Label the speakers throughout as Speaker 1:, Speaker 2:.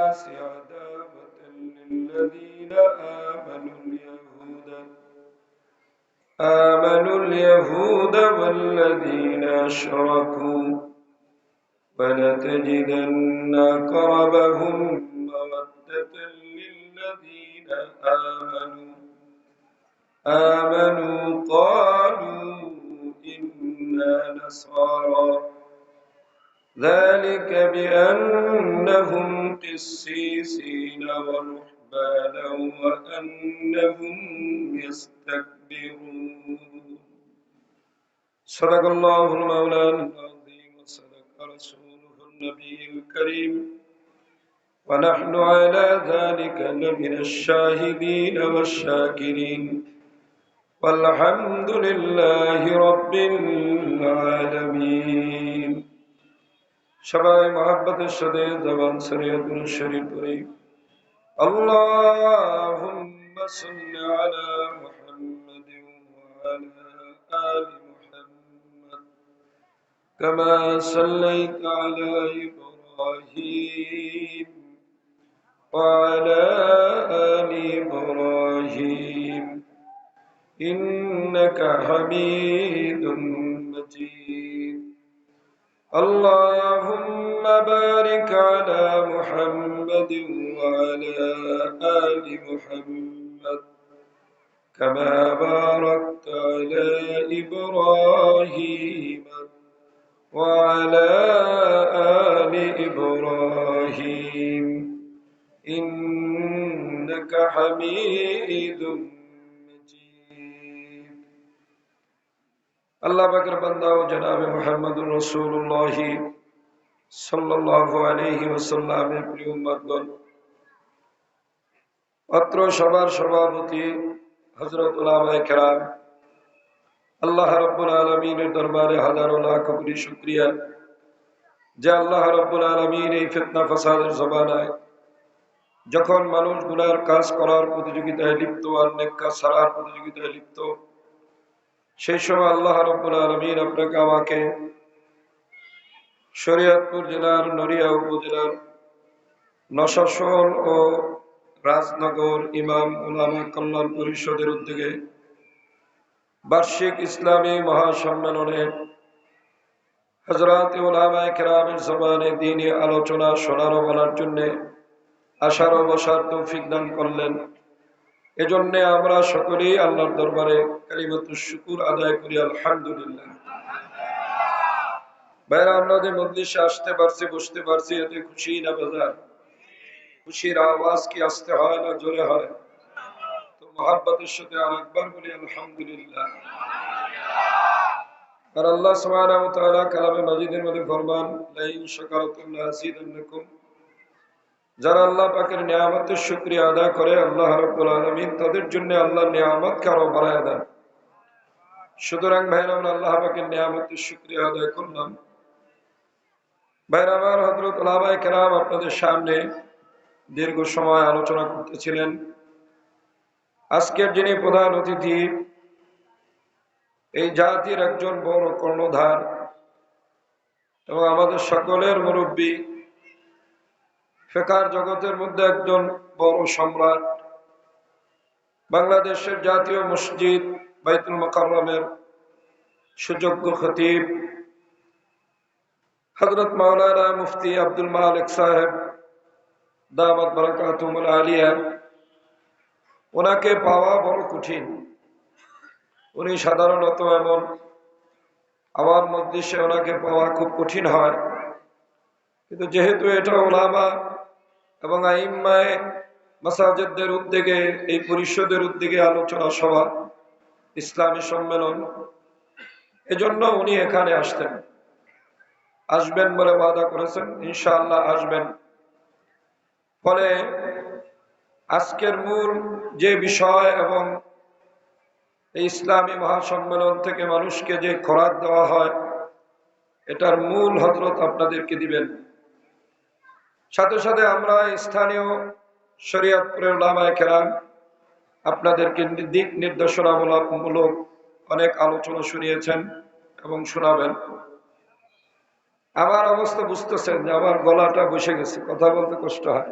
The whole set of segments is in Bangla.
Speaker 1: الناس عداوة للذين آمنوا اليهود والذين أشركوا ولتجدن أقربهم مودة للذين آمنوا قالوا إنا نصارى ذلك بأنهم قسيسين ورهبانا وأنهم يستكبرون صدق الله المولانا العظيم وصدق رسوله النبي الكريم ونحن على ذلك لمن الشاهدين والشاكرين والحمد لله رب العالمين সবাই মহব্বতের সাথে জবান ছেড়ে দুরূদ শরীফ পড়ি আল্লাহুম্মা সাল্লি আলা মুহাম্মাদিন ওয়া আলা আলি মুহাম্মাদ কামা সাল্লাইতা আলা ইব্রাহিম ওয়া আলা আলি ইব্রাহিম ইন্নাকা হামিদুম মাজিদ اللهم بارك على محمد وعلى آل محمد كما باركت على إبراهيم وعلى آل إبراهيم إنك حميد আল্লাহ পাকের বান্দা ও জনাবে মুহাম্মদুর রাসূলুল্লাহ সাল্লাল্লাহু আলাইহি ওয়াসাল্লামের প্রিয় উম্মতগণ, অত্র সবার সভাপতি হযরত উলামায়ে কেরাম, আল্লাহ রাব্বুল আলামিনের দরবারে হাজারো লাখ কোটি শুকরিয়া যে আল্লাহ রাব্বুল আলামিন এই ফিতনা ফাসাদের জমানায় যখন মানুষ গুনার কাজ করার প্রতিযোগিতায় লিপ্ত আর নেক কাজ ছাড়ার প্রতিযোগিতায় লিপ্ত, সেই সময় আল্লাহ রাব্বুল আলামিন আপনাকে আমাকে শরীয়তপুর জেলার নড়িয়া উপজেলার নশাসন ও রাজনগর ইমাম উলামা কল্যাণ পরিষদের উদ্যোগে বার্ষিক ইসলামী মহাসম্মেলনে হযরত উলামায়ে কেরামের জবানে দ্বীনি আলোচনা শোনার ও বলার জন্য আসার ও বসার তৌফিক দান করলেন। এজন্য আমরা সকলেই আল্লাহর দরবারে কালিমাতুশ শুকর আদায় করি, আলহামদুলিল্লাহ। ভাইরা, আমরা যে মজলিসে আসতে পারছি, বসতে পারছি, এতে খুশি না বেজার? খুশির আওয়াজ কি আসতে হয় না জোরে হয়? তো মহব্বতের সাথে আরেকবার বলি আলহামদুলিল্লাহ। আর আল্লাহ সুবহানাহু ওয়া তাআলা কালামে মাজিদের মধ্যে ফরমান, লাইন শাকারতুম লাযিদান্নাকুম, যারা আল্লাহ পাকের নিয়ামতের শুকরিয়া আদায় করে আল্লাহ রাব্বুল আলামিন তাদের জন্য আল্লাহর নিয়ামতকে আরো বাড়ায় দেন। সুতরাং ভাইরা, আমরা আল্লাহ পাকের নিয়ামতের শুকরিয়া আদায় করলাম। ভাইরা আমার, হযরত উলামায়ে কেরাম আপনাদের সামনে দীর্ঘ সময় আলোচনা করতেছিলেন। আজকের যিনি প্রধান অতিথি, এই জাতির একজন বড় কর্ণধার এবং আমাদের সকলের মুরব্বী, ফিকহ জগতের মধ্যে একজন বড় সম্রাট, বাংলাদেশের জাতীয় মসজিদ বাইতুল মুকাররমের সুযোগ্য খতিব হযরত মাওলানা মুফতি আব্দুল মালিক সাহেব দামাত বারাকাতুহুল আলিয়া, ওনাকে পাওয়া বড় কঠিন। উনি সাধারণত এমন আমার মজলিসে ওনাকে পাওয়া খুব কঠিন হয়, কিন্তু যেহেতু এটা উলামা এবং আইম্মায়ে মাসাজিদদের উদ্যোগে, এই পরিষদের উদ্যোগে আলোচনা সভা, ইসলামী সম্মেলন, এজন্য উনি এখানে আসবেন বলে ওয়াদা করেছেন, ইনশাআল্লাহ আসবেন। ফলে আজকের মূল যে বিষয় এবং এই ইসলামী মহাসম্মেলন থেকে মানুষকে যে খোরাক দেওয়া হয়, এটার মূল হযরত আপনাদেরকে দিবেন। সাথে সাথে আমরা স্থানীয় শরীয়তপুরের উলামায়ে কেরাম আপনাদেরকে দিক নির্দেশনামূলক অনেক আলোচনা শুনিয়েছেন এবং শোনাবেন। আমার অবস্থা বুঝতেছেন যে আমার গলাটা বসে গেছে, কথা বলতে কষ্ট হয়।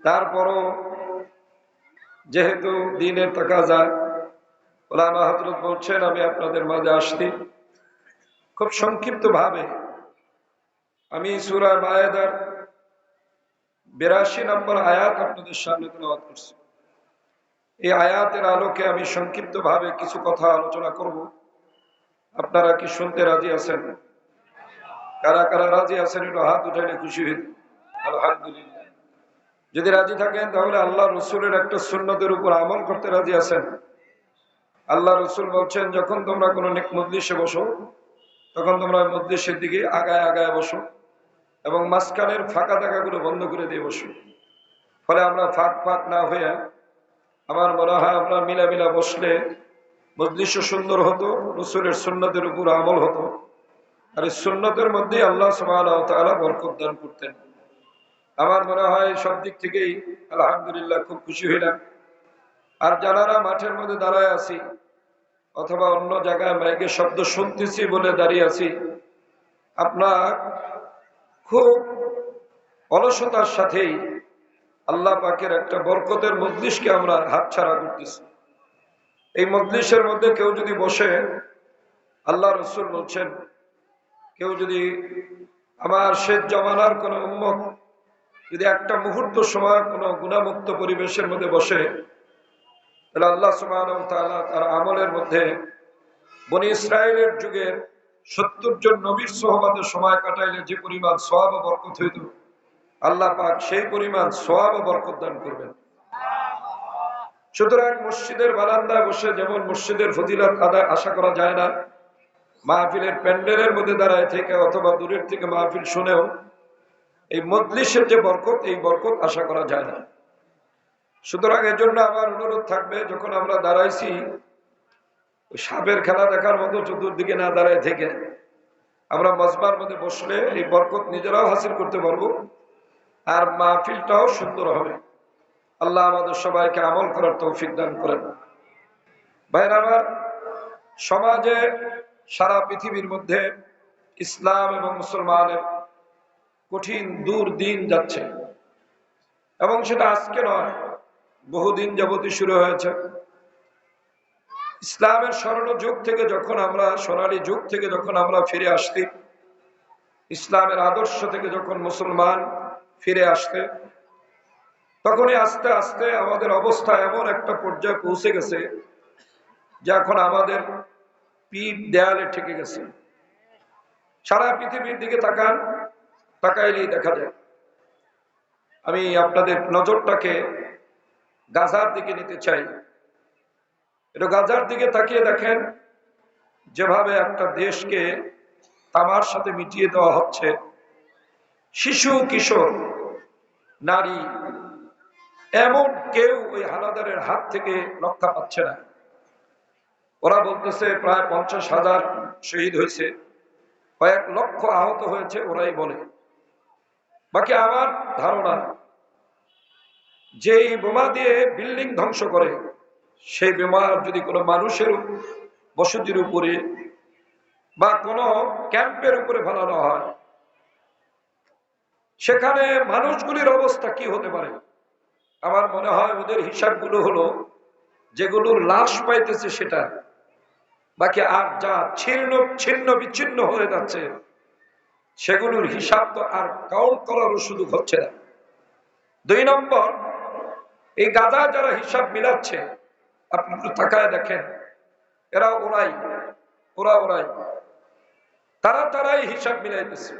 Speaker 1: তারপরও যেহেতু দিনের তাকাজা, ওলামা হযরত বলছেন আমি আপনাদের মাঝে আসছি খুব সংক্ষিপ্ত ভাবে। আমি সূরা মায়েদার 82 নম্বর আয়াত আপনাদের সামনে তেলাওয়াত করছি। এই আয়াতের আলোকে আমি সংক্ষিপ্ত ভাবে কিছু কথা আলোচনা করব। আপনারা কি শুনতে রাজি আছেন? কারা কারা রাজি আছেন একটু হাত উঠাইলে খুশি হইত। আলহামদুলিল্লাহ। যদি রাজি থাকেন তাহলে আল্লাহ রসুলের একটা সুন্নতের উপর আমল করতে রাজি আছেন? আল্লাহ রসুল বলছেন যখন তোমরা কোনো নেক মজলিসে বসো তখন তোমরা মজলিসের দিকে আগায় আগায় বসো এবং মাঝখানের ফাঁকা জায়গাগুলো বন্ধ করে দিয়ে বসো। ফলে আমরা ফাঁক ফাঁক না হয়ে আমার মনে হয় আমরা মিলা বসলে মজলিসও সুন্দর হতো, রসুলের সুন্নতের উপর আমল হতো। আর এই সুন্নতের মধ্যেই আল্লাহ সুবহানাহু ওয়া তাআলা বরকত দান করতেন। আমার মনে হয় সব দিক থেকেই আলহামদুলিল্লাহ খুব খুশি হইলাম। আর যারা মাঠের মধ্যে দাঁড়ায় আছি অথবা অন্য জায়গায় মাইকের শব্দ শুনতেছি বলে দাঁড়িয়ে আছি, আপনার খুব অলসতার সাথেই আল্লাহ পাকের একটা বরকতের মজলিসকে আমরা হাতছাড়া করতেছি। এই মজলিসের মধ্যে কেউ যদি বসে, আল্লাহ রসুল বলছেন কেউ যদি আমার শেষ জমানার কোন উম্মত যদি একটা মুহূর্ত সময় কোনো গুণামুক্ত পরিবেশের মধ্যে বসে, তাহলে আল্লাহ সুবহানাহু ওয়া তাআলা তার আমলের মধ্যে বনি ইসরাইলের যুগের 70 জন নবীর সোহবতে সময় কাটাইলে যে পরিমাণ সওয়াব ও বরকত হইত, আল্লাহ পাক সেই পরিমাণ সওয়াব ও বরকত দান করবেন। সুতরাং মসজিদের বারান্দায় বসে যেমন মসজিদের ফজিলত আদায় আশা করা যায় না, মাহফিলের প্যান্ডেলের মধ্যে দাঁড়ায় থেকে অথবা দূরের থেকে মাহফিল শুনেও এই মজলিসের যে বরকত, এই বরকত আশা করা যায় না। সুতরাং এর জন্য আমার অনুরোধ থাকবে, যখন আমরা দাঁড়াইছি সাপের খেলা দেখার মতো চতুর্দিকে না দাঁড়ায় থেকে আমরা মজমার মধ্যে বসলে এই বরকত নিজেরাও হাসিল করতে পারবো আর মাহফিলটাও সুন্দর হবে। আল্লাহ আমাদের সবাইকে আমল করার তৌফিক দান করেন। ভাইরা আমার, সমাজে সারা পৃথিবীর মধ্যে ইসলাম এবং মুসলমানের কঠিন দুর্দিন যাচ্ছে এবং সেটা আজকে নয়, বহুদিন যাবতই শুরু হয়েছে। ইসলামের স্বর্ণ যুগ থেকে যখন আমরা, সোনালী যুগ থেকে যখন আমরা ফিরে আসছি, ইসলামের আদর্শ থেকে যখন মুসলমান ফিরে আসতে, তখনই আস্তে আস্তে আমাদের অবস্থা এমন একটা পর্যায়ে পৌঁছে গেছে যে এখন আমাদের পিঠ দেয়ালে ঠেকে গেছে। সারা পৃথিবীর দিকে তাকান, তাকাইলেই দেখা যায়। আমি আপনাদের নজরটাকে গাজার দিকে নিতে চাই। এটা গাজার দিকে তাকিয়ে দেখেন, যেভাবে একটা দেশকে তামার সাথে মিটিয়ে দেওয়া হচ্ছে, শিশু কিশোর নারী এমন কেউ ওই হানাদারের হাত থেকে রক্ষা পাচ্ছে না। ওরা বলতেছে প্রায় 50,000 শহীদ হয়েছে, কয়েক লক্ষ আহত হয়েছে, ওরাই বলে। বাকি আমার ধারণা, যেই বোমা দিয়ে বিল্ডিং ধ্বংস করে, সেই বোমা যদি কোনো মানুষের বসতির উপরে বা কোনো ক্যাম্পের উপরে ফেলানো হয়, সেখানে মানুষগুলির অবস্থা কি হতে পারে? আমার মনে হয় ওদের হিসাবগুলো হলো যেগুলোর লাশ পাইতেছে সেটা, বাকি আর যা ছিন্ন বিচ্ছিন্ন হয়ে যাচ্ছে সেগুলোর হিসাব তো আর কাউন্ট করারও সুযোগ হচ্ছে না। 2 নম্বর, এই গাজা যারা হিসাব মিলাচ্ছে, আপনি একটু তাকায় দেখেন, এরা ওরাই তারাই হিসাব মিলাইতেছে।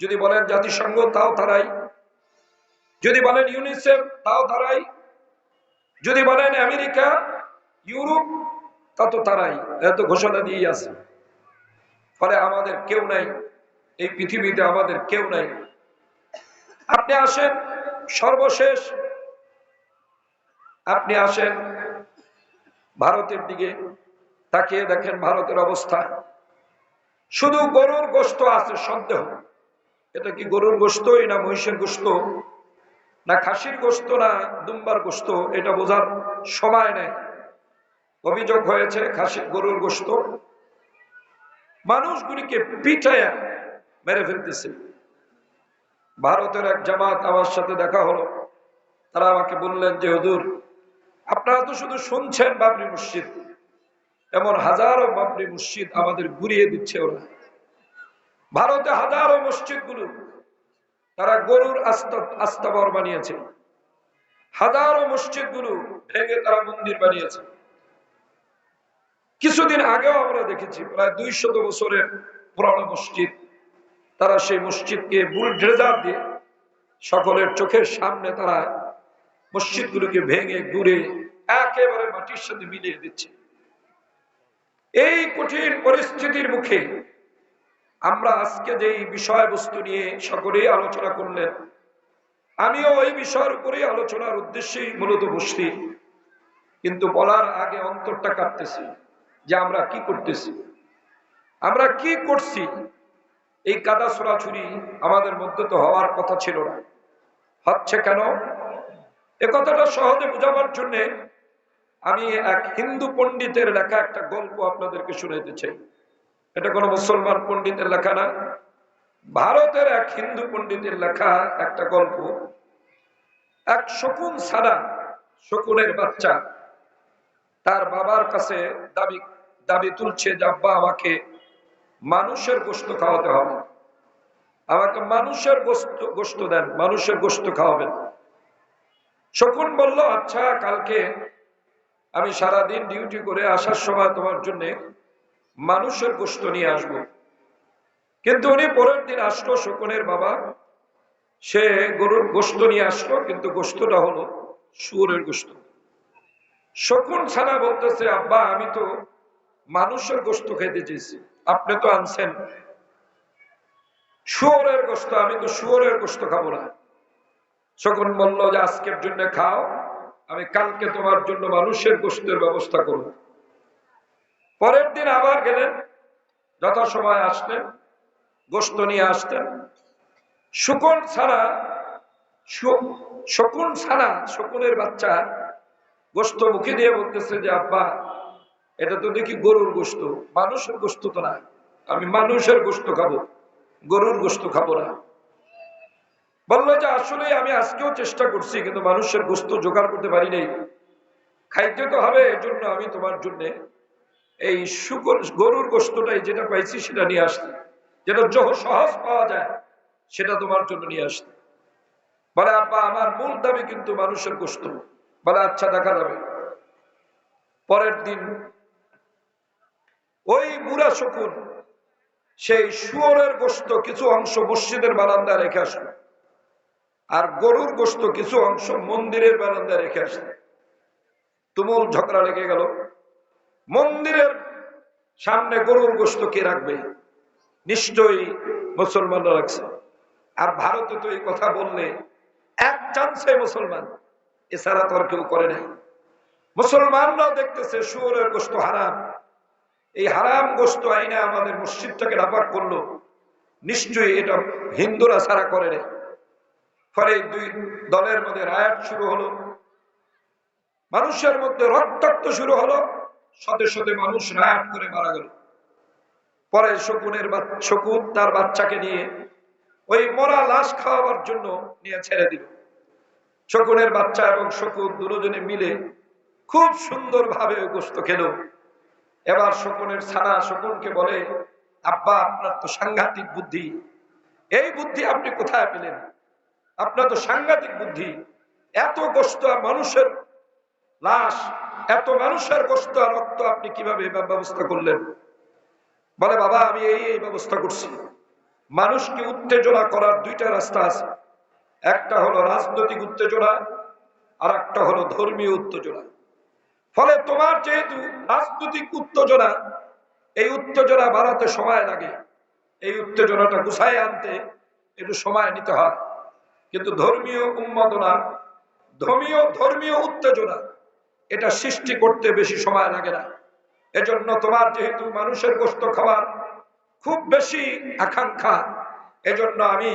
Speaker 1: যদি বলেন জাতিসংঘ, তাও তারাই। যদি বলেন ইউনিসেফ, তাও তারাই। যদি বলেন আমেরিকা, ইউরোপ, তা তো তারাই, এত ঘোষণা দিয়েই আছে। ফলে আমাদের কেউ নাই, এই পৃথিবীতে আমাদের কেউ নাই। আপনি আসেন, সর্বশেষ আপনি আসেন ভারতের দিকে, তাকিয়ে দেখেন ভারতের অবস্থা। শুধু গরুর গোশত আছে সন্দেহ, এটা কি গরুর গোশতই না মহিষের গোশত না খাসির গোশত না দুম্বার গোশত, এটা বোঝার সময় নেই। অভিযোগ হয়েছে গরুর গোশত। মানুষগুলিকে পিটায়া মেরে ফেলতেছে। ভারতের এক জামাত আমার সাথে দেখা হলো, তারা আমাকে বললেন যে হুজুর, আপনারা তো শুধু শুনছেন বাবরি মসজিদ, এমন হাজারো বাবরি মসজিদ আমাদের ঘুরিয়ে দিচ্ছে ওরা। ভারতে হাজারো মসজিদগুলো তারা গরুর আস্তাবর বানিয়েছে, হাজারো মসজিদগুলো ভেঙে তারা মন্দির বানিয়েছে। কিছুদিন আগেও আমরা দেখেছি প্রায় 200 বছরের পুরানো মসজিদ, তারা সেই মসজিদকে বুলডোজার দিয়ে সকলের চোখের সামনে তারা মসজিদগুলোকে ভেঙে ঘুরে একেবারে মাটির সাথে মিলিয়ে দিচ্ছে। এই কঠিন পরিস্থিতির মুখে আমরা আজকে যে বিষয়বস্তু নিয়ে সকলেই আলোচনা করলেন, আমিও ওই বিষয়ের উপরেই আলোচনার উদ্দেশ্যেই মূলত বসছি। কিন্তু বলার আগে অন্তরটা কাঁপতেছি যে আমরা কি করতেছি, আমরা কি করছি। এই কাদা ছোড়াছুরি আমাদের মধ্যে তো হওয়ার কথা ছিল না, হচ্ছে কেন? এ কথাটা সহজে বোঝাবার জন্য আমি এক হিন্দু পণ্ডিতের লেখা একটা গল্প আপনাদেরকে শুনাইতে চাই। এটা কোনো মুসলমান পণ্ডিতের লেখা না, ভারতের এক হিন্দু পণ্ডিতের লেখা একটা গল্প। এক শকুন ছাড়া, শকুনের বাচ্চা তার বাবার কাছে দাবি তুলছে যে আব্বা, আমাকে মানুষের গোশত খাওয়াতে হবে, আমাকে মানুষের গোশত দেন, মানুষের গোশত খাওয়াবেন। শকুন বলল, আচ্ছা, কালকে আমি সারাদিন ডিউটি করে আসার সময় তোমার জন্য মানুষের গোশত নিয়ে আসবো। কিন্তু উনি পরের দিন আসলো, শকুনের বাবা, সে গরুর গোশত নিয়ে আসলো, কিন্তু গোশতটা হলো শুয়োরের গোশত। শকুন ছানা বলতেছে, আব্বা, আমি তো মানুষের গোশত খেতে চেয়েছি, আপনি তো আনছেন শুয়োরের গোশত, আমি তো শুয়োরের গোশত খাবো না। শকুন বলল যে আজকের জন্য খাও, আমি কালকে তোমার জন্য মানুষের গোশতের ব্যবস্থা করব। পরের দিন আবার গেলেন, যথাসময় আসলেন, গোশত নিয়ে আসতেন। শকুন ছাড়া শকুনের বাচ্চা গোশত মুখে দিয়ে বলতেছে যে আব্বা, এটা তো দেখি গরুর গোশত, মানুষের গোশত তো না, আমি মানুষের গোশত খাবো, গরুর গোশত খাবো না। বললো যে আসলে আমি আজকেও চেষ্টা করছি, কিন্তু মানুষের গোশত জোগাড় করতে পারি নাই, খাইতে তো হবে, এজন্য আমি তোমার জন্য এই গরুর গোশতটাই যেটা পাইছি সেটা নিয়ে আসতে, যেটা সহজ পাওয়া যায় সেটা তোমার জন্য নিয়ে আসতে। বলে, আব্বা, আমার মূল দাবি কিন্তু মানুষের গোশত। বলে, আচ্ছা, দেখা যাবে। পরের দিন ওই বুড়া শকুন সেই শুয়োরের গোশত কিছু অংশ মসজিদের বারান্দায় রেখে আসলো, আর গরুর গোশত কিছু অংশ মন্দিরের বারান্দায় রেখে আসলো। তুমুল ঝগড়া লেগে গেল। মন্দিরের সামনে গরুর গোশত কে রাখবে? নিশ্চয়ই মুসলমানরা রাখছে। আর ভারতে তো এই কথা বললে এক চান্সে মুসলমান, এছাড়া তো আর কেউ করে নাই। মুসলমানরাও দেখতেছে শুয়োরের গোশত হারাম, এই হারাম গোশত আইনে আমাদের মসজিদটাকে নাপাক করলো, নিশ্চয়ই এটা হিন্দুরা ছাড়া করে নাই। ফলে দুই দলের মধ্যে রায়াত শুরু হলো, মানুষের মধ্যে রক্তাক্ত শুরু হলো, শতে শতে মানুষ রায়াত করে মারা গেল। পরে শকুন তার বাচ্চাকে নিয়ে ওই মরা লাশ খাওয়াবার জন্য নিয়ে ছেড়ে দিল। শকুনের বাচ্চা এবং শকুন দুজনে মিলে খুব সুন্দর ভাবে ওই গোশত খেলো। এবার শকুনের ছানা শকুনকে বলে, আব্বা, আপনার তো সাংঘাতিক বুদ্ধি, এই বুদ্ধি আপনি কোথায় পেলেন? আপনার তো সাংঘাতিক বুদ্ধি, এত গোশত, মানুষের লাশ, এত মানুষের গোশত আর রক্ত আপনি কিভাবে ব্যবস্থা করলেন? বলে, বাবা, আমি এই ব্যবস্থা করছি। মানুষকে উত্তেজনা করার দুইটা রাস্তা আছে, একটা হলো রাজনৈতিক উত্তেজনা, আর একটা হলো ধর্মীয় উত্তেজনা। ফলে তোমার যেহেতু রাজনৈতিক উত্তেজনা, এই উত্তেজনা বাড়াতে সময় লাগে, এই উত্তেজনাটা গুছায় আনতে একটু সময় নিতে হয়। কিন্তু ধর্মীয় উন্মাদনা, ধর্মীয় উত্তেজনা, এটা সৃষ্টি করতে বেশি সময় লাগে না। এজন্য তোমার যেহেতু মানুষের গোশত খাওয়ার খুব বেশি আকাঙ্ক্ষা, এজন্য আমি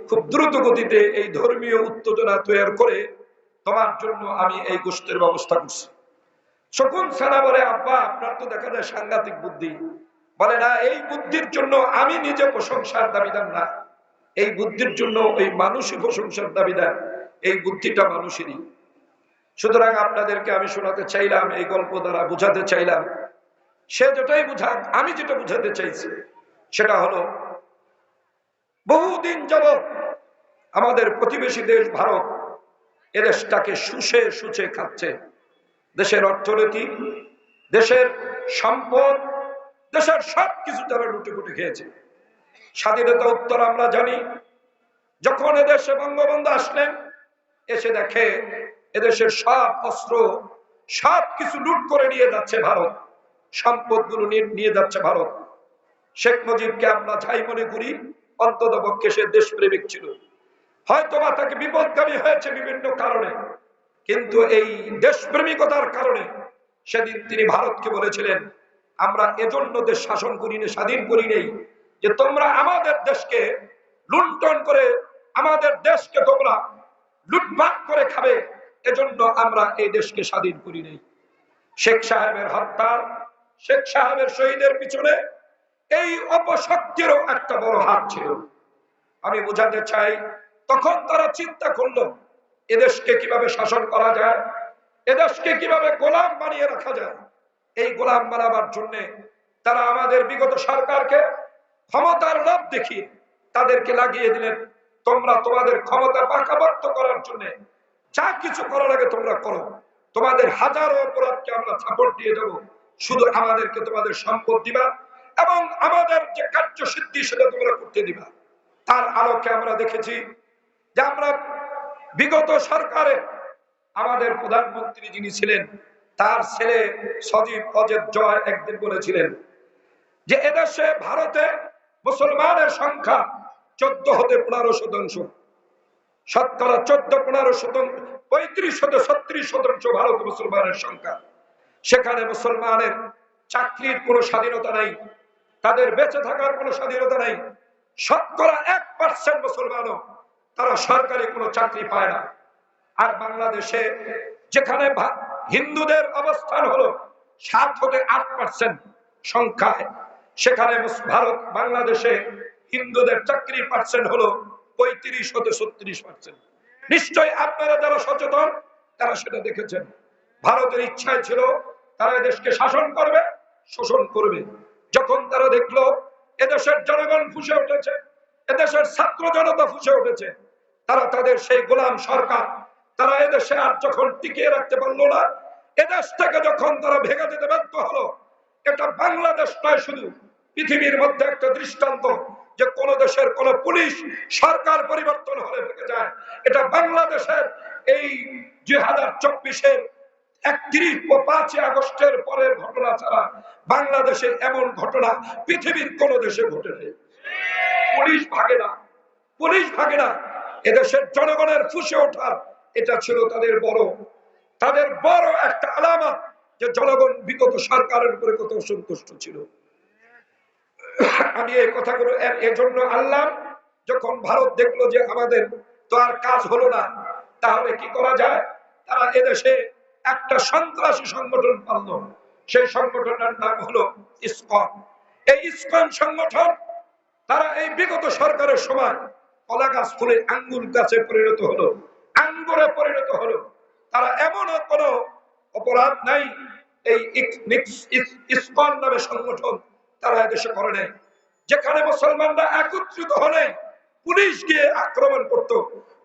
Speaker 1: খুব দ্রুত গতিতে এই ধর্মীয় উত্তেজনা তৈরি করে তোমার জন্য আমি এই গোশতের ব্যবস্থা করছি। শকুন ছানা বলে, আব্বা, আপনার তো দেখা যায় সাংঘাতিক বুদ্ধি। বলে, না, এই বুদ্ধির জন্য আমি নিজে প্রশংসার দাবিদার না, এই বুদ্ধির জন্য এই মানুষই প্রশংসার দাবিদার। এই বুদ্ধিটা মানুষেরই। সুতরাং আপনাদেরকে আমি শোনাতে চাইলাম, এই গল্প দ্বারা বুঝাতে চাইলাম, সে যেটাই বুঝাক, আমি যেটা বুঝাতে চাইছি সেটা হলো বহুদিন যাবৎ আমাদের প্রতিবেশী দেশ ভারত এদেশটাকে শুষে শুষে খাচ্ছে। দেশের অর্থনীতি, দেশের সম্পদ, দেশের সবকিছু তারা লুটে পুটে খেয়েছে। স্বাধীনতা উত্তর আমরা জানি, যখন এদেশে বঙ্গবন্ধু আসলেন, এসে দেখে এদেশের সব অস্ত্র সবকিছু লুট করে নিয়ে যাচ্ছে ভারত, সম্পদগুলো নিয়ে যাচ্ছে ভারত। শেখ মুজিবকে আমরা যাই মনে করি, অন্তত পক্ষে সে দেশপ্রেমিক ছিল, হয়তোবা তাকে বিপদগামী হয়েছে বিভিন্ন কারণে, কিন্তু এই দেশপ্রেমিকতার কারণে সেদিন তিনি ভারতকে বলেছিলেন, আমরা এজন্য দেশ শাসন করি না, স্বাধীন করি নেই যে তোমরা আমাদের দেশকে লুণ্ঠন করে আমাদের দেশকে তোমরা লুটপাট করে খাবে, এজন্য আমরা এই দেশকে স্বাধীন করি নেই। শেখ সাহেবের হত্যা, শেখ সাহেবের শহীদের পিছনে এই অপশক্তিরও একটা বড় হাত ছিল। আমি বোঝাতে চাই, তখন তারা চিন্তা করলো এদেশকে কিভাবে শাসন করা যায়, এদেশকে কিভাবে গোলাম বানিয়ে রাখা যায়। এই গোলাম বানাবার জন্য তারা আমাদের বিগত সরকারকে ক্ষমতার লোভ দেখিয়ে তাদেরকে লাগিয়ে দিলেন, তোমরা তোমাদের ক্ষমতা পাকাপোক্ত করার জন্য যা কিছু করার আগে তোমরা করো, তোমাদের হাজারো অপরাধকে আমরা সাপোর্ট দিয়ে দেবো, শুধু আমাদেরকে তোমাদের সম্পদ দিবা এবং আমাদের যে কার্যসিদ্ধি সেটা তোমরা করতে দিবা। তার আলোকে আমরা দেখেছি যে আমরা বিগত সরকারে আমাদের প্রধানমন্ত্রী যিনি ছিলেন, তার ছেলে সজীব অজেদ জয় একদিন বলেছিলেন যে এদেশে ভারতে মুসলমানের সংখ্যা 14 হতে 15%, শতকরা 14-15%, 35-36% ভারত মুসলমানের সংখ্যা। সেখানে মুসলমানের চাকরির কোনো স্বাধীনতা নাই, তাদের বেঁচে থাকার কোনো স্বাধীনতা নাই। শতকরা 1% মুসলমানও তারা সরকারি কোনো চাকরি পায় না। আর বাংলাদেশে যেখানে হিন্দুদের অবস্থান হলো 7 হতে 8% সংখ্যায়, সেখানে ভারত বাংলাদেশে হিন্দুদের চাকরির পার্সেন্ট হলো 35 হতে 36%। নিশ্চয়ই আপনারা যারা সচেতন তারা সেটা দেখেছেন। ভারতের ইচ্ছাই ছিল তারা দেশকে শাসন করবে, শোষণ করবে। যখন তারা দেখলো এদেশের জনগণ ফুঁসে উঠেছে, এদেশের ছাত্র জনতা ফুঁসে উঠেছে, তারা তাদের সেই গোলাম সরকার তারা এদেশে আর যখন টিকিয়ে রাখতে পারলো না, এদেশ থেকে যখন তারা ভেঙে যেতে বাধ্য হলো, এটা বাংলাদেশ নয়, শুধু পৃথিবীর মধ্যে একটা দৃষ্টান্ত যে কোন দেশের কোন পুলিশ সরকার পরিবর্তন হলে ভেঙে যায়, এটা বাংলাদেশের এই 2024-এর 31 ও 5 আগস্টের পরের ঘটনা ছাড়া বাংলাদেশে এমন ঘটনা পৃথিবীর কোন দেশে ঘটে নেই। পুলিশ ভাগে না, পুলিশ ভাগে না, এদেশের জনগণের ফুঁসে ওঠার এটা ছিল তাদের বড় একটা আলামত যে জনগণ বিগত সরকারের উপরে কত অসন্তুষ্ট ছিল। আমি এই কথাগুলো এজন্য আনলাম, যখন ভারত দেখলো যে আমাদের তো আর কাজ হলো না, তাহলে কি করা যায়, তারা এদেশে একটা সন্ত্রাসী সংগঠন পালল। সেই সংগঠনের নাম হলো ইসকন। এই ইসকন সংগঠন তারা এই বিগত সরকারের সময় কলা গাছ ফুলে আঙ্গুর গাছে পরিণত হলো, আঙ্গুরে পরিণত হলো। তারা এমনও কোনো অপরাধ নাই এই ইসকন নামে সংগঠন তারা এদেশে করে নাই। যেখানে মুসলমানরা একত্রিত হলে পুলিশ গিয়ে আক্রমণ করত,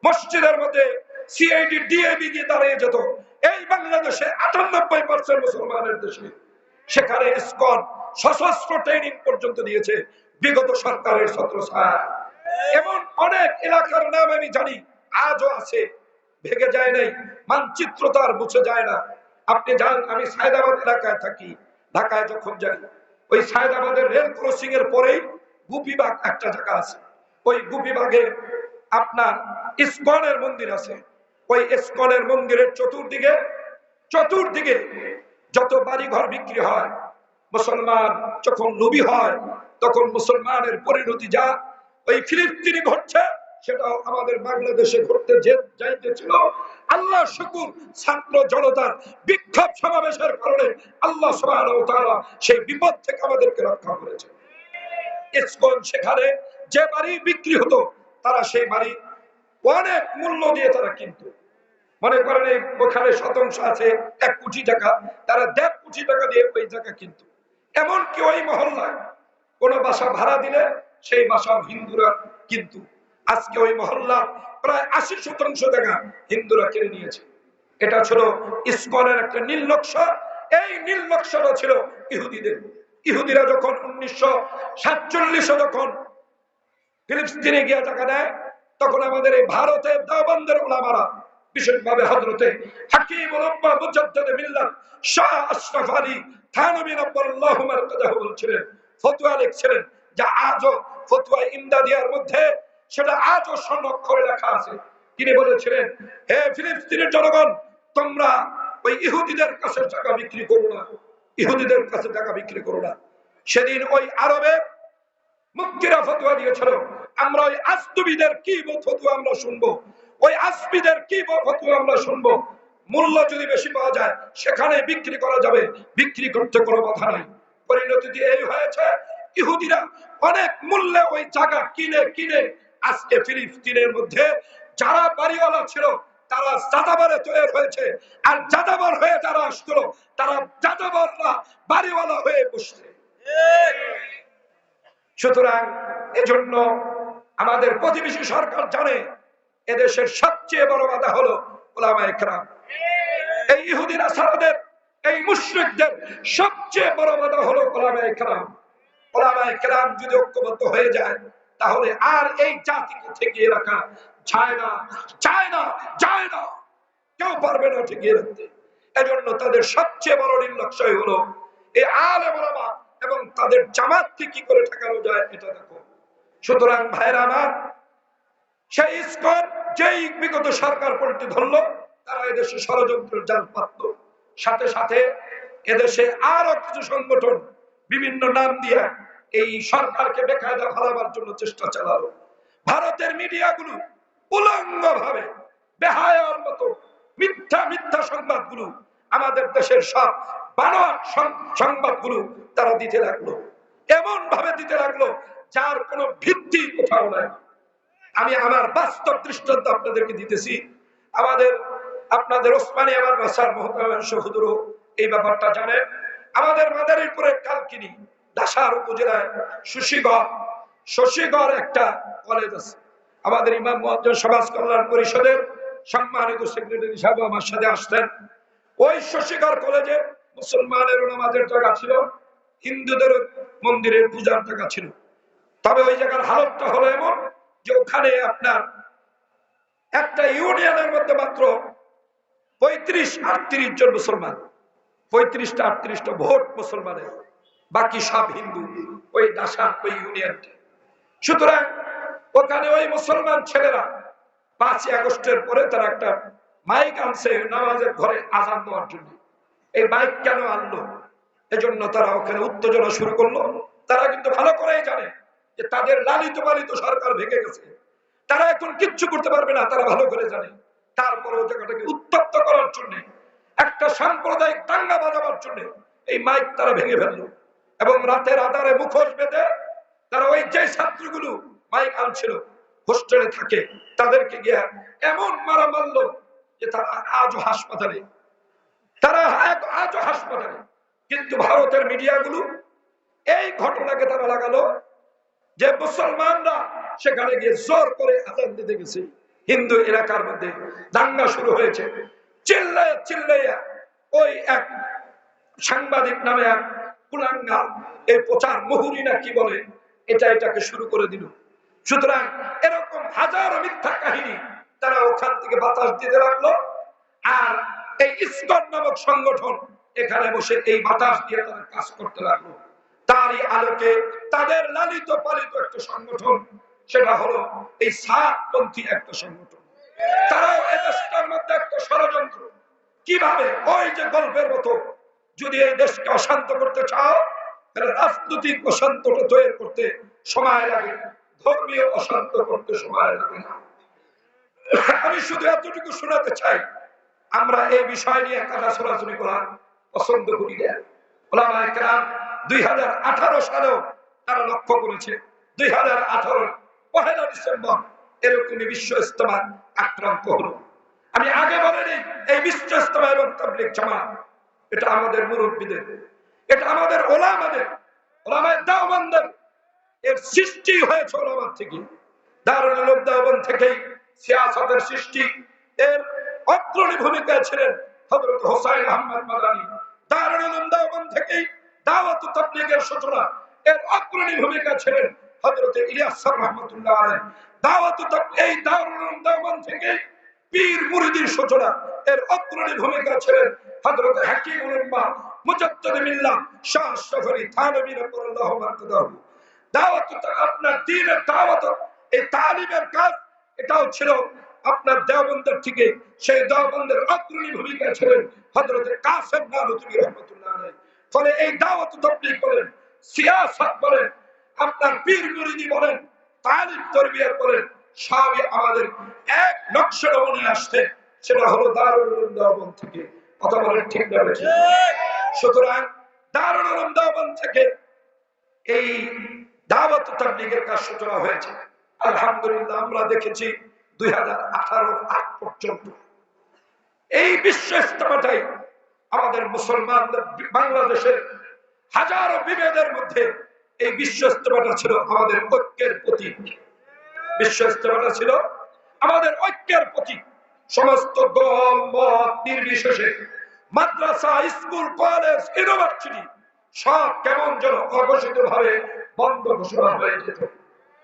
Speaker 1: মসজিদের মধ্যে সিআইডি ডিএবি গিয়ে দাঁড়িয়ে যেত। এই বাংলাদেশে 98% মুসলমানের দেশে, সেখানে ইসকন সশস্ত্র ট্রেনিং পর্যন্ত দিয়েছে বিগত সরকারের ছত্রছায়া। এমন অনেক এলাকার নাম আমি জানি, আজও আছে, ভেঙে যায় নাই, মানচিত্র তার মুছে যায় না। আপনি জানেন, আমি সায়দাবাদ এলাকায় থাকি, ঢাকায় যখন যাই, ওই সায়দাবাদের রেল ক্রসিং এর পরেই গুপিবাগ একটা জায়গা আছে। ওই গুপিবাগে আপনার ইসকনের মন্দির আছে। ওই ইসকনের মন্দিরের চতুর্দিকে যত বাড়ি ঘর বিক্রি হয়, মুসলমান যখন নবী হয় তখন মুসলমানের পরিণতি যা ওই ফিলিস্তিনি ঘটছে, সেটাও আমাদের বাংলাদেশে ঘটতে যাইতেছিল। আল্লাহ শুকুর, ছাত্র জনতার বিক্ষোভ সমাবেশের কারণে আল্লাহ সুবহানাহু ওয়া তাআলা সেই বিপদ থেকে আমাদেরকে রক্ষা করেছে। ইসকন সেখানে যে বাড়ি বিক্রি হতো, তারা সেই বাড়ি অনেক মূল্য দিয়ে তারা কিন্তু মনে করেন এই ওখানে শতাংশ আছে 1 কোটি টাকা, তারা 1.5 কোটি টাকা দিয়ে ওই জায়গা কিন্তু। এমনকি ওই মহল্লায় কোন বাসা ভাড়া দিলে সেই বাসা হিন্দুরা কিন্তু। আজকে ওই মহল্লা প্রায় 80% জায়গা হিন্দুরা কিনে নিয়েছে। এটা ছিল ইসকনের একটা নীল নকশা। এই নীল নকশাটা ছিল ইহুদিদের। ইহুদিরা যখন 1947 যখন ফিলিস্তিনে গিয়ে টাকা দেয়, তখন আমাদের এই ভারতের দেওবন্দের উলামারা, বিশেষভাবে হযরতে হাকিমুল উম্মাহ মুজাদ্দিদ মিল্লাত শাহ আশরাফ আলী থানভী রাব্বাল্লাহু মারকাদাহু বলছিলেন, ফতোয়া লিখছিলেন, যা আজও ফতোয়া ইমদাদিয়ার মধ্যে সেটা আজও স্বর্ণাক্ষরে লেখা আছে। তিনি বলেছিলেন, হে ফিলিস্তিনের জনগণ, তোমরা ওই ইহুদিদের কাছে টাকা বিক্রি করো না, ইহুদিদের কাছে টাকা বিক্রি করো না। সেদিন ওই আরবের মুফতিরা ফতোয়া দিয়েছিল, আমরা ওই আস্তুবিদের কি ফতোয়া আমরা শুনবো, ওই আসবিদের কি ফতোয়া আমরা শুনবো। মূল্য যদি বেশি পাওয়া যায় সেখানে বিক্রি করা যাবে, বিক্রি করতে কোনো বাধা নাই। পরিণতি এই হয়েছে, ইহুদিরা অনেক মূল্যে ওই জায়গা কিনে কিনে আজকে ফিলিস্তিনের মধ্যে যারা বাড়িওয়ালা ছিল তারা যাযাবরে তৈরি হয়েছে, আর যাযাবর হয়ে যারা আসছিল তারা যাযাবররা বাড়িওয়ালা হয়ে বসছে। সুতরাং এজন্য আমাদের প্রতিবেশী সরকার জানে এদেশের সবচেয়ে বড় বাধা হলো উলামায়ে কেরাম। এই ইহুদি নাসারাদের, এই মুশরিকদের সবচেয়ে বড় বাধা হলো উলামায়ে কেরাম। উলামায়ে কেরাম যদি ঐক্যবদ্ধ হয়ে যায় তাহলে আর এই জাতিকে ঠেকিয়ে রাখা যায় না, যায় না, যায় না, কেউ পারবে না ঠেকিয়ে রাখতে। এজন্য তাদের সবচেয়ে বড় নির্লক্ষ্যই হলো এই আলেম ওলামা এবং তাদের জামাতকে কি করে ঠেকানো যায় এটা দেখো। সুতরাং ভাইরা আমার, সেই ইসকন যেই বিগত সরকার পরিণতি ধরলো, তারা এদেশে ষড়যন্ত্রের জাল পাতল। সাথে সাথে এদেশে আরো কিছু সংগঠন বিভিন্ন নাম দিয়ে এই সরকারকে বেকায়দা ফেলাবার জন্য চেষ্টা চালালো। ভারতের মিডিয়াগুলো উলঙ্গ ভাবে বেহায়ার মতো মিথ্যা মিথ্যা সংবাদগুলো, আমাদের দেশের সব বানোয়াট সংবাদগুলো তারা দিতে লাগলো, এমন ভাবে দিতে লাগলো যার কোনো ভিত্তি কোথাও নাই। আমি আমার বাস্তব দৃষ্টান্ত আপনাদেরকে দিতেছি। আপনাদের ওসমানিয়া মাদ্রাসার মোহতারাম হুজুরও এই ব্যাপারটা জানেন। আমাদের মাদারীপুরের কালকিনি দাসার উপজেলায় শশীগড় একটা কলেজ আছে। আমাদের ইমাম মুয়াজ্জিন সমাজ কল্যাণ পরিষদের সম্মানিত সেক্রেটারি সাহেব আমার সাথে আসতেন। ওই শশীগড় কলেজে মুসলমানের নামাজের জায়গা ছিল, হিন্দুদের মন্দিরের পূজার জায়গা ছিল। তবে ওই জায়গার হালতটা হলো এমন যে ওখানে আপনার একটা ইউনিয়নের মধ্যে মাত্র 35-38 জন মুসলমান, 35-38টা ভোট মুসলমানের, বাকি সব হিন্দু ওই দাসার ওই ইউনিয়নটি। সুতরাং ওখানে ওই মুসলমান ছেলেরা 5ই আগস্টের পরে তারা একটা মাইক আনছে নামাজের ঘরে আজান দেওয়ার জন্য। এই মাইক কেন আনলো? এজন্য তারা ওখানে উত্তেজনা শুরু করলো। তারা কিন্তু ভালো করেই জানে যে তাদের লালিত পালিত সরকার ভেঙে গেছে, তারা এখন কিচ্ছু করতে পারবে না, তারা ভালো করে জানে। তারপরেও জায়গাটাকে উত্তপ্ত করার জন্য, একটা সাম্প্রদায়িক দাঙ্গা বাজাবার জন্য এই মাইক তারা ভেঙে ফেললো। এবং রাতের আধারে মুখোশ বেঁধে তারা ওই যে ছাত্রগুলো মাইক আনছিল হোস্টেলে থাকে তাদেরকে গিয়ে এমন মারা মারলো যে তারা আজও হাসপাতালে, কিন্তু ভারতের মিডিয়াগুলো এই ঘটনাকে তারা লাগালো যে মুসলমানরা সেখানে গিয়ে জোর করে আজান দিতে গেছে। হিন্দু এলাকার মধ্যে দাঙ্গা শুরু হয়েছে। চিল্লাইয়া চিল্লাইয়া ওই এক সাংবাদিক নামে এক কুলাঙ্গার, এই প্রচার মুহুরি না কি বলে, এটাকে শুরু করে দিল। সুতরাং এরকম হাজারো মিথ্যা কাহিনী তারা ওখান থেকে বাতাস দিতে লাগলো। আর এই ইসকন নামক সংগঠন এখানে বসে এই বাতাস দিয়ে তারা কাজ করতে লাগলো। তারই আলোকে তাদের লালিত পালিত একটা সংগঠন, সেটা হলো এই সাতপন্থী একটা সংগঠন। তারাও এদেশটার মধ্যে একটা ষড়যন্ত্র। কিভাবে ওই যে গল্পের মতো, যদি এই দেশকে অশান্ত করতে চাও তাহলে রাজনৈতিক অশান্তটা তৈরি করতে সময় লাগে, ধর্মীয় অশান্ত করতে সময় লাগে না। আমি শুধু এতটুকু শোনাতে চাই, আমরা এই বিষয় নিয়ে কথা ছোড়াছুড়ি করা পছন্দ করি না। ওলামায়ে কেরাম 2018 সালেও তারা লক্ষ্য করেছে, 2018 পহেলা ডিসেম্বর এরকমই বিশ্ব ইজতেমা আক্রান্ত হলো। আমি আগে বলিনি এই বিশ্ব ইজতেমা এবং তাবলীগ জামাত এটা আমাদের মুরব্বীদের, এটা আমাদের ওলামাদের, ওলামায়ে দেওবন্দের এর সৃষ্টি হয়েছে ওলামা থেকে। দারুল উলুম দেওবন্দ থেকেই সিয়াসতের সৃষ্টি। এর অগ্রণী ভূমিকায় ছিলেন হযরত হোসাইন আহমদ মাদানী। দারুল উলুম দেওবন্দ থেকেই দাওয়াত ও তাবলীগের সূচনা। এর অগ্রণী ভূমিকা ছিলেন হযরত ইলিয়াস সাহেব রাহমাতুল্লাহ আলাইহি। দাওয়াত ও এই দারুল উলুম দেওবন্দ থেকেই পীর মুরিদির সূচনা। এর অগ্রণী ভূমিকা ছিলেন হযরত হাকিমুল উম্মাহ মুজাদ্দিদ মিল্লাত শাহ আশরাফ আলী থানভী রাদিয়াল্লাহু আনহু। দাওয়াত আপনার দ্বীনের দাওয়াত, এই তালিমের কাজ এটাও ছিল আপনার দেওবন্দের থেকে। সেই দেওবন্দের অগ্রণী ভূমিকা ছিলেন হযরত কাসেম নানুতুবী রাহমাতুল্লাহ আলাইহি। ফলে এই দাওয়াত তাবলীগ বলেন, সিয়াসত বলেন, আপনার পীর মুরিদি বলেন, তালিম তারবিয়ত বলেন, সবই আমাদের এক নকশা নমুনে আসছে। সেটা হলো দারুল উলুম দেওবন্দ থেকে। কথা বলেন ঠিক না ঠিক? সুতরাং দারুল উলুম দেওবন্দ থেকে এই দাওয়াত তাবলীগের কাজ সূচনা হয়েছে। আলহামদুলিল্লাহ আমরা দেখেছি 2018 আগ পর্যন্ত এই বিশ্ব ইজতেমাটাই আমাদের মুসলমানদের, বাংলাদেশের হাজারো বিভেদের মধ্যে এই বিশ্ব ইজতেমাটা ছিল আমাদের ঐক্যের প্রতীক। বিশ্ব ইজতেমাটা ছিল আমাদের ঐক্যের প্রতীক। সমস্ত দল মত নির্বিশেষে মাদ্রাসা, স্কুল, কলেজ, ইউনিভার্সিটি সব কেমন যেন অঘোষিত ভাবে বন্ধ ঘোষণা হয়ে যেত।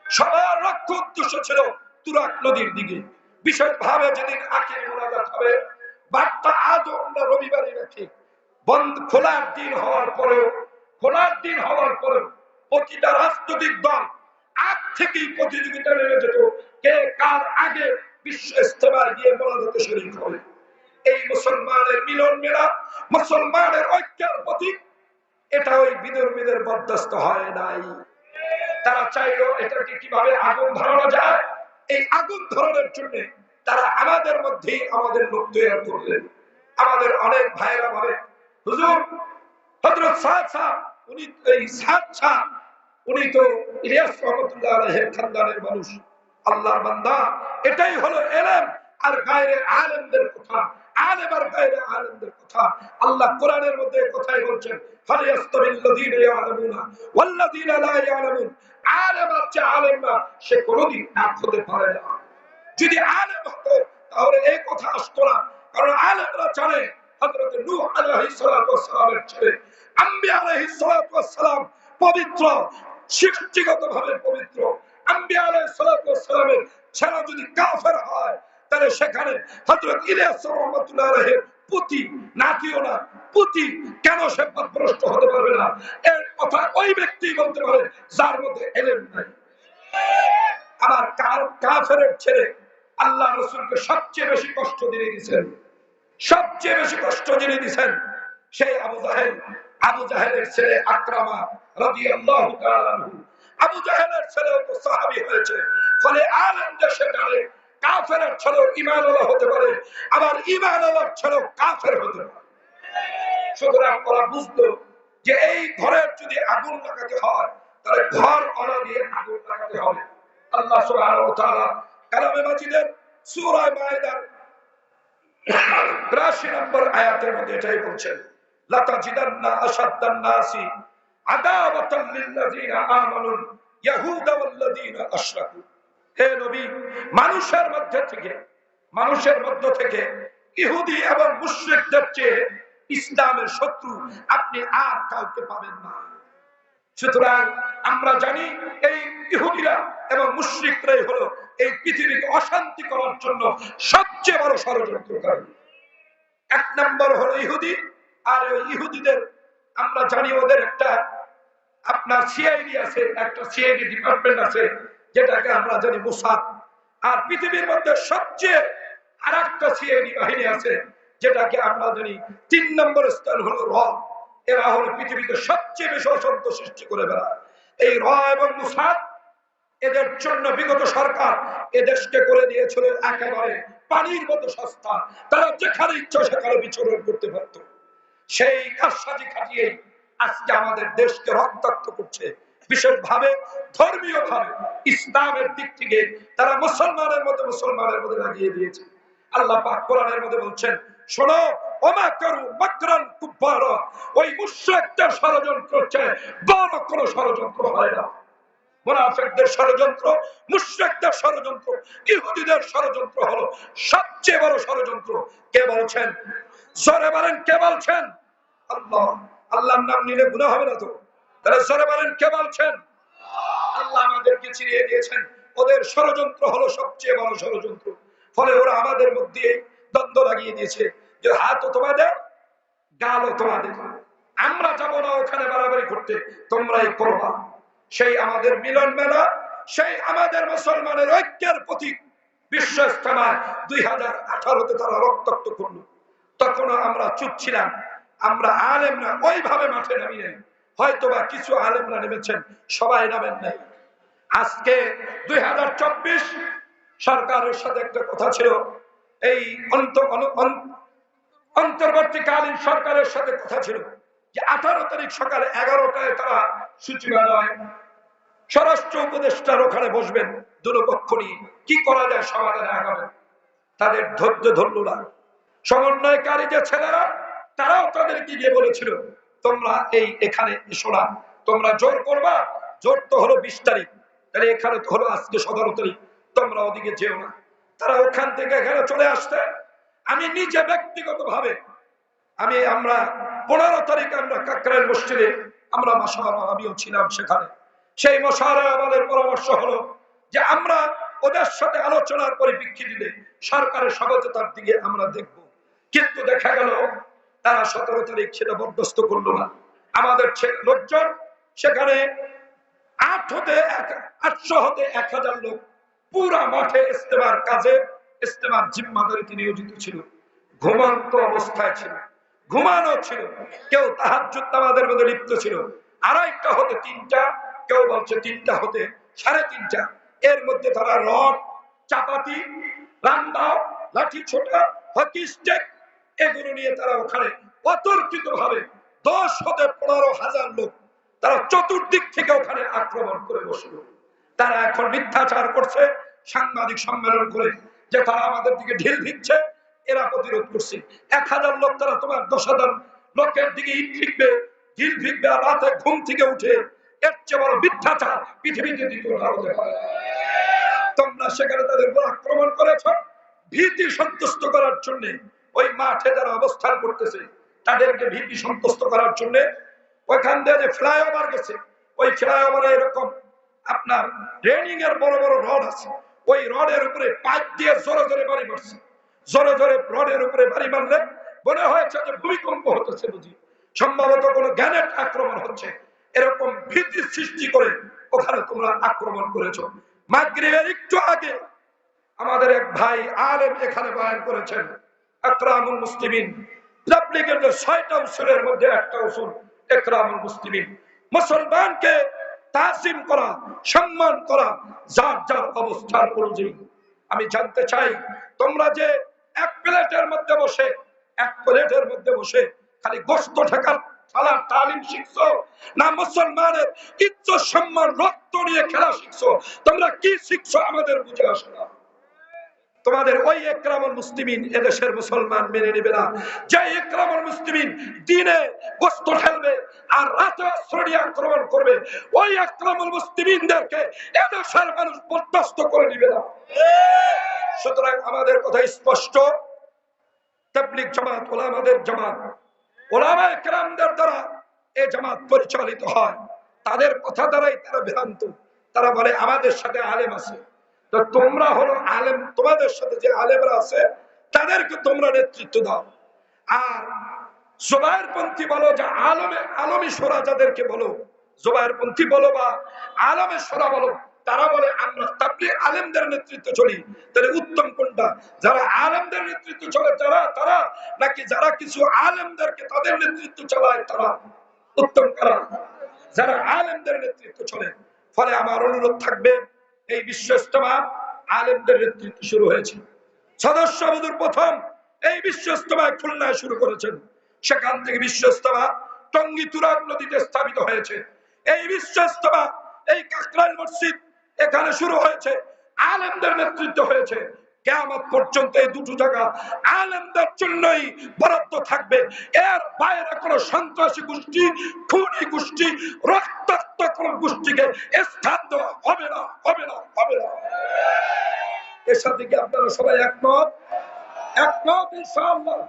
Speaker 1: সবার লক্ষ্য উদ্দেশ্য ছিল তুরাগ নদীর দিকে। বিশেষভাবে যেদিন আখিরি মোনাজাত হবে, বার্তা আজও আমরা রবিবারই রাখি। বন্ধ খোলার দিন হওয়ার পরেও প্রতিটা রাজনৈতিক দল আগ থেকেই প্রতিযোগিতা নেমে যেত কে কার আগে বিশ্ব ইজতেমায় গিয়ে মোনাজাতে শরীক হবে। এই মুসলমানের মিলন মেলা, মুসলমানের ঐক্যের প্রতীক, এটা ওই বিধর্মীদের বরদাস্ত হয় নাই। তারা চাইলো এটাকে কিভাবে আগুন ধরানো যায়। এই আগুন ধরানোর জন্য তারা আমাদের মধ্যেই আমাদের লোক তৈরি করলেন। আমাদের অনেক ভাইরা বলে, হুজুর হযরত সাদ সাহেব, উনি এই সাদ সাহেব, উনি তো ইলিয়াস রহমাতুল্লাহ আলাইহির খানদানের মানুষ, আল্লাহর বান্দা। এটাই হলো ইলম আর গায়রে আলেমদের কথা, আলেম আর গায়রে আলেমদের কথা। আল্লাহ কোরআনের মধ্যে কথাই বলছেন, ফালিয়াস্তাবিল্লাযীনা ইয়ালামুনা ওয়াল্লাযীনা লা ইয়ালামুন। আলেম আর যে আলেম না, সে কোনোদিন এক হতে পারে না। যদি আলেম হতো তাহলে এই কথা আসতো না। কারণ আলেমরা জানে হযরত নূহ আলাইহিস সালাতু ওয়াস সালামের ছেলে, আম্বিয়া আলাইহিস সালাতু ওয়াস সালাম পবিত্র, সৃষ্টিগতভাবে পবিত্র। আম্বিয়া আলাইহিস সালাতু ওয়াস সালামের ছেলে যদি কাফের হয়, তাহলে সেখানে হযরত ইলিয়াস রাহমাতুল্লাহ আলাইহির পুতি, নাতিও না, পুতি, কেন সে পথভ্রষ্ট হতে পারবে না? এর কথা ওই ব্যক্তি বলতে পারে যার মধ্যে ইলম নাই। আবার কাফেরের ছেলে আল্লাহ রাসূলকে সবচেয়ে বেশি কষ্ট দিয়ে দিয়েছেন, সবচেয়ে বেশি কষ্ট দিয়ে দিয়েছেন সেই আবু জাহেল। আবু জাহেলের ছেলে আকরামা রাদিয়াল্লাহু তাআলা আনহু। আবু জাহেলের ছেলেও তো সাহাবী হয়েছে। ফলে আলেম দেশে জানে কাফেরের ছেলেও ঈমানওয়ালা হতে পারে, আবার ঈমানওয়ালার ছেলেও কাফের হতে পারে। সুতরাং ওরা বুঝলো যে এই ঘরের যদি আগুন লাগাতে হয়, তাহলে ঘর অনা দিয়ে আগুন লাগাতে হবে। আল্লাহ সুবহানাহু ওয়া তাআলা কালামে মাজিদের সূরা মায়দার ৮২ নম্বর আয়াতের মধ্যে এটাই বলছেন, লাতাজিদান্না আশাদ্দান নাসি আদাওয়াতাল লিল্লাযিনা আমানুল ইয়াহুদা ওয়াল্লাযিনা আশরাকু। হে নবী, মানুষের মধ্য থেকে ইহুদি এবং মুশরিকদের চেয়ে ইসলামের শত্রু আপনি আর কাউকে পাবেন না। সুতরাং আমরা জানি এই ইহুদিরা এবং মুশরিকরাই হলো এই পৃথিবীকে অশান্তি করার জন্য সবচেয়ে বড় ষড়যন্ত্রকারী। এক নম্বর হলো ইহুদি। আর ওই ইহুদিদের আমরা জানি ওদের একটা আপনার সিআইডি আছে, একটা সিআইডি ডিপার্টমেন্ট আছে, যেটাকে আমরা জানি মোসাদ। আর পৃথিবীর মধ্যে সবচেয়ে আর একটা সিআইডি বাহিনী আছে, যেটাকে আমরা জানি ৩ নম্বর স্থান হলো র। এরা হলো পৃথিবীতে সবচেয়ে বেশি অশান্তি সৃষ্টি করে বেড়ায়। এই র এবং মোসাদ, এদের জন্য বিগত সরকার এদেশকে করে দিয়েছিল একেবারে পানির মতো সস্তা। তারা যেখানে ইচ্ছা সেখানে বিচরণ করতে পারত। সেই কারসাজি খাটিয়ে আজকে আমাদের দেশকে রক্তাক্ত করছে। বিশেষভাবে ধর্মীয় ভাবে ইসলামের দিক থেকে তারা মুসলমানের মধ্যে লাগিয়ে দিয়েছে। আল্লাহ পাক কোরআনের মধ্যে বলছেন, শোনো, ওমা করু মাকরান কুব্বারা, ওই মুশরিকদের ষড়যন্ত্র চেয়ে বড় কোন ষড়যন্ত্র হয় না। মুনাফিকদের ষড়যন্ত্র, মুশরিকদের ষড়যন্ত্র, ইহুদিদের ষড়যন্ত্র হলো সবচেয়ে বড় ষড়যন্ত্র। কে বলছেন? জোরে বলেন, কে বলছেন? আল্লাহ। আল্লাহর নাম নিলে গুনাহ হবে না তো? তাহলে জোরে বলেন, কে বলছেন? আল্লাহ আমাদেরকে চিনিয়ে দিয়েছেন ওদের ষড়যন্ত্র হলো সবচেয়ে বড় ষড়যন্ত্র। ফলে ওরা আমাদের মধ্যে দ্বন্দ্ব লাগিয়ে দিয়েছে যে হাতও তোমাদের, গালও তোমাদের, আমরা যাবো না ওখানে বাড়াবাড়ি করতে, তোমরাই করবা। সেই আমাদের মিলন মেলা, সেই আমাদের মুসলমানের ঐক্যের প্রতীক বিশ্ব ইজতেমায় 2018-তে তারা রক্তাক্ত করলো। তখনও আমরা চুপ ছিলাম। আমরা আলেমরা ওইভাবে মাঠে নামি নাই, হয়তোবা কিছু আলেমরা নেমেছেন, সবাই নামেন নাই। আজকে 2024 সরকারের সাথে একটা কথা ছিল, এই অন্তর্বর্তীকালীন সরকারের সাথে কথা ছিল যে 18 তারিখ সকালে 11টায় তারা সচিবালয় স্বরাষ্ট্র উপদেষ্টার ওখানে বসবেন, দুপক্ষ নিয়ে কি করা যায় সমাধানে আগাবেন। তাদের ধৈর্য ধরল না। সমন্বয়কারী যে ছেলেরা, তারাও তাদেরকে গিয়ে বলেছিল, তোমরা এখানে এসো না, তোমরা জোর করবা, জোর তো হলো 20 তারিখ, তাহলে এখানে তো হলো আজকে 17 তারিখ, তোমরা ওদিকে যেও না। তারা ওখান থেকে এখানে চলে আসতে, আমি নিজে ব্যক্তিগত ভাবে আমরা 15 তারিখে আমরা কাকরাইল মসজিদে আমরা মাশাআল্লাহ আমিও ছিলাম সেখানে। সেই মশারে আমাদের পরামর্শ হলো যে আমরা ওদের সাথে আলোচনার পরিপ্রেক্ষিতে সরকারের সহযোগিতার দিকে আমরা দেখব। কিন্তু দেখা গেল তারা 17 তারিখ সেটা বরদাস্ত করলো না। আমাদের লোকজন সেখানে 800 হতে 1000 লোক পুরা মাঠে ইস্তেমার কাজে, ইস্তেমার জিম্মাদারিতে নিয়োজিত ছিল। ঘুমান্ত অবস্থায় ছিল, ঘুমানো ছিল, কেউ তাহাজ্জুদ নামাজের মধ্যে লিপ্ত ছিল। 2:30 হতে 3টা, কেউ বলছে 3টা হতে 3:30, এর মধ্যে তারা রড, চাপাতি, রামদাও, লাঠি ছোটা, হকি স্টিক এগুলো নিয়ে তারা ওখানে অতর্কিত ভাবে 10 হতে 15,000 লোক তারা চতুর্দিক থেকে ওখানে আক্রমণ করে বসলো। তারা এখন মিথ্যাচার করছে, সাংবাদিক সম্মেলন করে যে তারা আমাদের দিকে ঢিল দিচ্ছে, এরা প্রতিরোধ করছে। 1000 লোক তারা তোমার 10,000 লোকের দিকে ইট ফিকবে, ঢিল ফিকবে, আর রাতে ঘুম থেকে উঠে এর চেয়ে বড় মিথ্যাচার পৃথিবীতে দ্বিতীয় হতে পারে। তোমরা সেখানে তাদের উপর আক্রমণ করেছ ভীতি সন্তুষ্ট করার জন্য। ওই মাঠে যারা অবস্থান করতেছে তাদেরকে ভীতি সন্তুষ্ট করার জন্য ওইখান দিয়ে যে ফ্লাইওভার গেছে, ওই ফ্লাইওভারে এরকম আপনার রেলিং এর বড় বড় রড আছে, ওই রডের উপরে পাইপ দিয়ে জোরে জোরে বাড়ি মারছে। জোরে জোরে রডের উপরে বাড়ি মারলে মনে হয়েছে যে ভূমিকম্প হতেছে, বুঝি সম্ভবত কোনো গ্যানেট আক্রমণ হচ্ছে। এরকম ভীতি সৃষ্টি করে ওখানে তোমরা আক্রমণ করেছ। মাগরিবের একটু আগে আমাদের এক ভাই আলেম এখানে বয়ান করেছেন, আকরামুল মুসলিমিন, তাবলীগের 6টা উসুলের মধ্যে একটা উসুল একরামুল মুসলিমিন, মুসলমানকে তাজিম করা, সম্মান করা যার যার অবস্থার অনুযায়ী। আমি জানতে চাই তোমরা যে এক প্লেটের মধ্যে বসে খালি গোশত ঢাকার খেলার তালিম শিখছো, না মুসলমানের ইজ্জত সম্মান রক্ত নিয়ে খেলা শিখছো? তোমরা কি শিখছো আমাদের বুঝে আসে না। তোমাদের ওই একরামুল মুসলিমিন এদেশের মুসলমান মেনে নেবে না। যে একরামুল মুসলিমিন দিনে গোশত ঢালবে আর রাতে অস্ত্র আক্রমণ করবে, ওই একরামুল মুসলিমিনদেরকে এদেশের মানুষ বরদাস্ত করে নিবে না। সুতরাং আমাদের কথা স্পষ্ট, তাবলীগ জামাত ওলামাদের জামাত, ওলামায়ে কেরামদের দ্বারা এই জামাত পরিচালিত হয়। তাদের কথা দ্বারাই তারা ভ্রান্ত। তারা বলে আমাদের সাথে আলেম আছে, তো তোমরা হলো আলেম, তোমাদের সাথে যে আলেমরা আছে তাদেরকে তোমরা নেতৃত্ব দাও। আর জুবায়েরপন্থী বলো, যা আলমী শোরা যাদেরকে বলো, জুবায়েরপন্থী বলো বা আলমে শোরা বলো, তারা বলে আমরা তাবলীগ আলেমদের নেতৃত্ব চলি। তাহলে উত্তম কোনটা? যারা আলেমদের নেতৃত্ব চলে তারা, নাকি যারা কিছু আলেমদেরকে তাদের নেতৃত্ব চালায় তারা? উত্তম কারা? যারা আলেমদের নেতৃত্ব চলে। ফলে আমার অনুরোধ থাকবে, এই বিশ্ব ইজতেমা আলেমদের নেতৃত্ব শুরু হয়েছে। সদস্য বদুর প্রথম এই বিশ্ব ইজতেমা খুলনায় শুরু করেছেন, সেখান থেকে বিশ্ব ইজতেমা টঙ্গী তুরাগ নদীতে স্থাপিত হয়েছে। এই বিশ্ব ইজতেমা এই কাকরাইল মসজিদ এখানে শুরু হয়েছে, আলেমদের নেতৃত্ব হয়েছে। কিয়ামত পর্যন্ত এই দুটো জায়গা আলেমদের জন্যই বরাদ্দ থাকবে। এর বাইরে কোনো সন্ত্রাসী গোষ্ঠী, খুনি গোষ্ঠী, রক্তাক্ত কোন গোষ্ঠীকে স্থান দেওয়া হবে না, হবে না, হবে না। এর সাথে কি আপনারা সবাই একমত? একমত ইনশাআল্লাহ।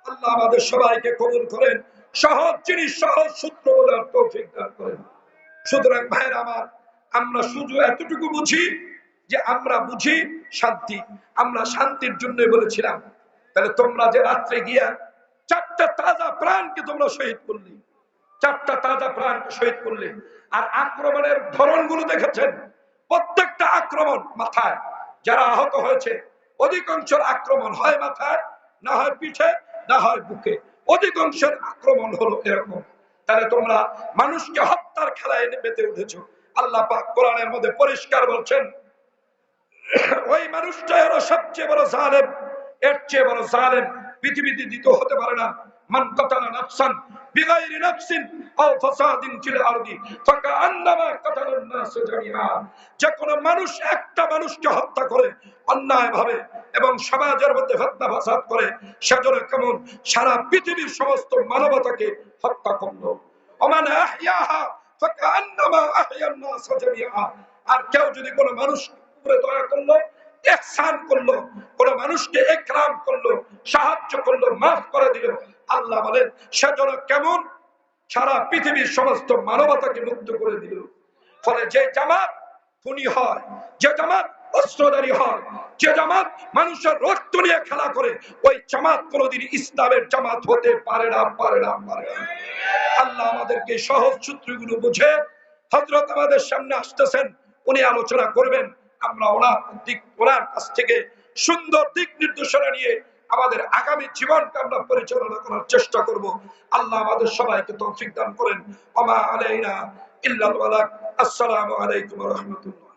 Speaker 1: আল্লাহ আমাদের সবাইকে কবুল করেন, সহজ জিনিস সহজ সূত্র বোঝার তৌফিক দান করেন। সুতরাং ভাইয়ের আমার, আমরা শুধু এতটুকু বুঝি যে আমরা বুঝি শান্তি, আমরা শান্তির জন্য বলেছিলাম। তাহলে তোমরা যে রাত্রে গিয়া 4টা তাজা প্রাণকে তোমরা শহীদ করলে, 4টা তাজা প্রাণকে শহীদ করলে, আর আক্রমণের ধরনগুলো দেখেছেন। প্রত্যেকটা আক্রমণ মাথায়, যারা আহত হয়েছে অধিকাংশের আক্রমণ হয় মাথায়, না হয় পিঠে, না হয় বুকে, অধিকাংশের আক্রমণ হলো এরকম। তাহলে তোমরা মানুষকে হত্যার খেলায় মেতে উঠেছো। আল্লাহ পাক কোরআনের মধ্যে পরিষ্কার বলছেন, ওই মানুষটাই হলো সবচেয়ে বড় জালেম, এর চেয়ে বড় জালেম পৃথিবীতে দ্বিতীয় হতে পারে না। মান কাতালা নাফসান বিগাইরি নাফসিন আও ফাসাদিন ফিল আরদি ফাকান্নামা কাতালান নাস জামিআ। যে কোন মানুষ একটা মানুষকে হত্যা করে অন্যায়ভাবে এবং সমাজের মধ্যে ফিতনা ফাসাদ করে, সেজন্য কেমন সারা পৃথিবীর সমস্ত মানবতাকে হত্যা করলো। ওমান আহইয়াহা ফাকান্নামা আহইয়ান নাস জামিআ। আর কেউ যদি কোনো মানুষ উপরে দয়া করলো, ইহসান করলো, কোন মানুষকে ইকরাম করলো, সাহায্য করলো, মাফ করে দিল, আল্লাহ বলেন সেজন্য কেমন সারা পৃথিবীর সমস্ত মানবতাকে মুক্ত করে দিল। ফলে যে জামাত খুনি হয়, যে জামাত অস্ত্রধারী হয়, যে জামাত মানুষের রক্ত নিয়ে খেলা করে, ওই জামাত কোনদিন ইসলামের জামাত হতে পারে না, পারে না, পারে না। আল্লাহ আমাদেরকে সহজ সূত্রগুলো বুঝে, হযরত আমাদের সামনে আসতেছেন, উনি আলোচনা করবেন। আমরা ওনার কাছ থেকে সুন্দর দিক নির্দেশনা নিয়ে আমাদের আগামী জীবনকে আমরা পরিচালনা করার চেষ্টা করব। আল্লাহ আমাদের সবাইকে তৌফিক দান করেন। ওমা আলাইনা ইল্লাল বালাগ। আসসালামু আলাইকুম ওয়া রাহমাতুল্লাহ।